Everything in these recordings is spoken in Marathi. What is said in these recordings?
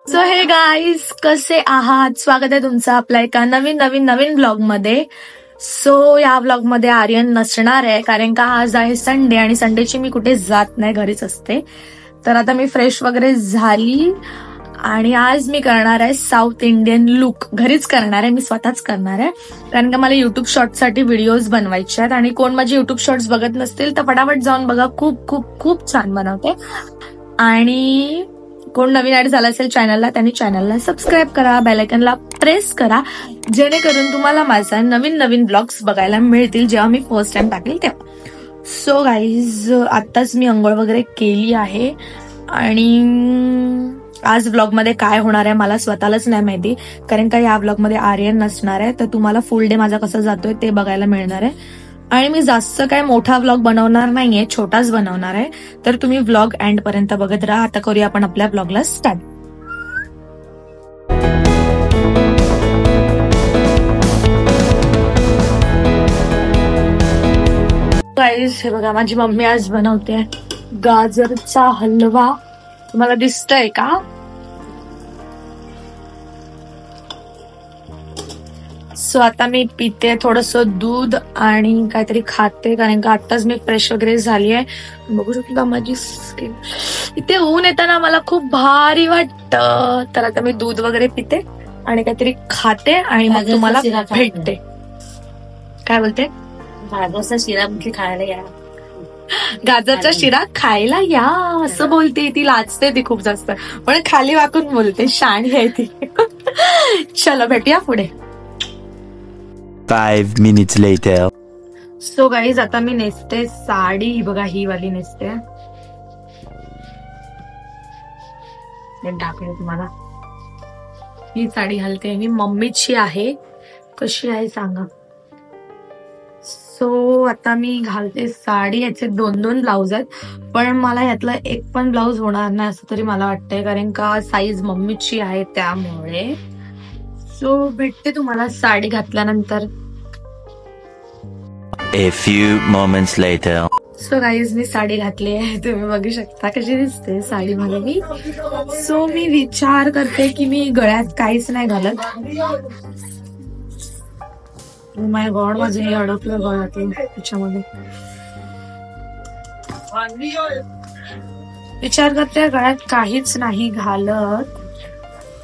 सो हे गाईज, कसे आहात? स्वागत आहे तुमचं आपल्या एका नवीन ब्लॉग मध्ये. सो या ब्लॉग मध्ये आर्यन नसणार आहे, कारण का आज आहे संडे आणि संडेची मी कुठे जात नाही, घरीच असते. तर आता मी फ्रेश वगैरे झाली आणि आज मी करणार आहे साऊथ इंडियन लुक. घरीच करणार आहे, मी स्वतःच करणार आहे, कारण का मला युट्यूब शॉर्ट्ससाठी व्हिडिओज बनवायचे आहेत. आणि कोण माझे युट्यूब शॉर्ट्स बघत नसतील तर फटाफट जाऊन बघा, खूप खूप खूप छान बनवते. आणि कोण नवीन ऍड झाला असेल चॅनलला, त्यांनी चॅनलला सबस्क्राईब करा, बेल आयकॉनला प्रेस करा, जेणेकरून तुम्हाला माझा नवीन ब्लॉग्स बघायला मिळतील जेव्हा मी फर्स्ट टाइम टाकेल तेव्हा. सो गाईज, आत्ताच मी अंघोळ वगैरे केली आहे आणि आज ब्लॉग मध्ये काय होणार आहे मला स्वतःलाच नाही माहिती, कारण का या ब्लॉग मध्ये आर्यन नसणार आहे. तर तुम्हाला फुल डे माझा कसा जातोय ते बघायला मिळणार आहे. आणि मी जास्त काय मोठा व्लॉग बनवणार नाहीये, छोटाच बनवणार आहे. तर तुम्ही व्लॉग एंड पर्यंत बघत राहा. आता करूया आपण आपल्या व्लॉगला स्टार्ट. गाईस, हे बघा, माझी मम्मी आज बनवते गाजरचा हलवा. तुम्हाला दिसतंय का? सो आता मी पिते थोडस दूध आणि काहीतरी खाते, कारण का आताच मी फ्रेश वगैरे झाली आहे. बघू शकता माझी स्किन. इथे ऊन येताना मला खूप भारी वाटतं. तर आता मी दूध वगैरे पिते आणि काहीतरी खाते आणि मग तुम्हाला भेटते. काय बोलते? गाजरचा शिरा म्हणजे खायला या. गाजरचा शिरा खायला या असं बोलते ती. लाजते ती खूप जास्त, पण खाली वाकून बोलते. शाणी आहे ती. चलो भेटूया पुढे. 5 minutes later. सो गाईज, आता मी नेसते साडी. बघा, ही वाली नेसते. दाखवते तुम्हाला. ही साडी घालते मी, मम्मीची आहे. कशी आहे सांगा. सो आता मी घालते साडी. याचे 2 ब्लाउज आहेत, पण मला यातला एक पण ब्लाउज होणार नाही असं तरी मला वाटतंय, कारण का साईज मम्मीची आहे त्यामुळे. सो भेटते तुम्हाला साडी घातल्यानंतर. A few moments later. So guys, मी साडी घातली आहे. तुम्ही बघू शकता कशी दिसते साडी मध्ये मी. सो मी विचार करते की मी गळ्यात काहीच नाही घालत. माय गॉड, माझं हे अडकलं गळ्यातून त्याच्यामध्ये. विचार करते गळ्यात काहीच नाही घालत.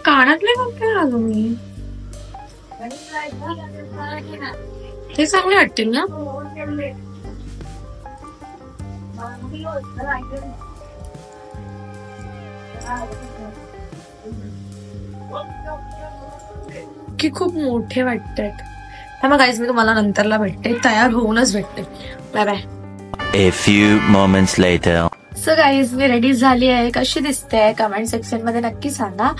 कानातले मग काय घालू मी? ते चांगले वाटतील ना? की खूप मोठे वाटतात. मग गाईज, मी तुम्हाला नंतरला भेटते, तयार होऊनच भेटते. Bye bye. A few moments later. So guys, मी रेडी झाली आहे. कशी दिसते कमेंट सेक्शन मध्ये नक्की सांगा.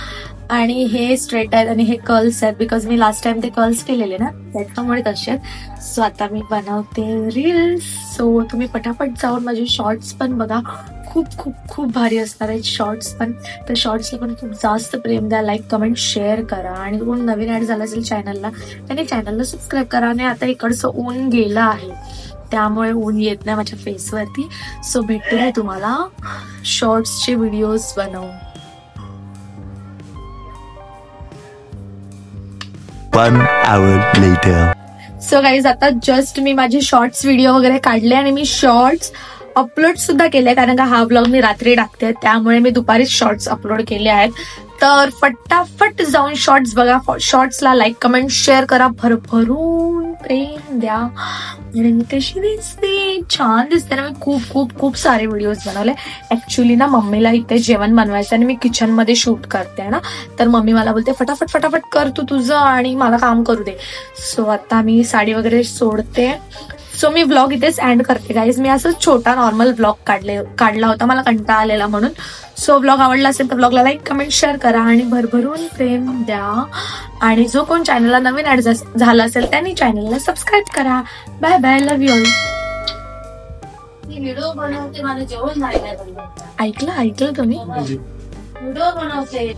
आणि हे स्ट्रेट आहेत आणि हे कर्ल्स आहेत, बिकॉज मी लास्ट टाइम ते कर्ल्स केलेले ना, त्याच्यामुळे तसे आहेत. सो आता मी बनवते रील्स. सो तुम्ही पटापट जाऊन माझे शॉर्ट्स पण बघा, खूप खूप खूप भारी असणार आहेत शॉर्ट्स पण. तर शॉर्ट्सला पण खूप जास्त प्रेम द्या, लाईक कमेंट शेअर करा. आणि कोण नवीन ऍड झाला असेल चॅनलला, त्याने चॅनलला सबस्क्राईब करा. आणि आता इकडचं ऊन गेलं आहे, त्यामुळे ऊन येत नाही माझ्या फेसवरती. सो भेटते मी तुम्हाला शॉर्ट्सचे व्हिडिओज बनवून. 1 hour later. सो गाईज, आता जस्ट मी माझे शॉर्ट्स व्हिडिओ वगैरे काढले आणि मी शॉर्ट्स अपलोड सुद्धा केले, कारण का हा ब्लॉग मी रात्री टाकते, त्यामुळे मी दुपारीच शॉर्ट्स अपलोड केले आहेत. तर फटाफट जाऊन शॉर्ट्स बघा. शॉर्ट्सला लाईक कमेंट शेअर करा, भरभरून प्रेम द्या. आणि मी कशी दिसते? छान दिसते ना? मी खूप खूप खूप सारे व्हिडिओज बनवले. ऍक्च्युली ना, मम्मीला इथे जेवण बनवायचं आणि मी किचन मध्ये शूट करते ना, तर मम्मी मला बोलते फटाफट कर तू तुझं आणि मला काम करू दे. सो आता मी साडी वगैरे सोडते. सो मी व्लॉग इथेच एंड करते गाईज. मी असं छोटा नॉर्मल व्लॉग काढला होता, मला कंटाळा आलेला म्हणून. सो व्लॉग आवडला असेल तर व्लॉगला लाईक कमेंट शेअर करा आणि भरभरून प्रेम द्या. आणि जो कोण चॅनलला नवीन ऍड झाला असेल त्यांनी चॅनलला सबस्क्राईब करा. Bye bye, love you all. Video बनवते, मला जेवण नाही. ऐकलं तुम्ही? व्हिडिओ बनवते.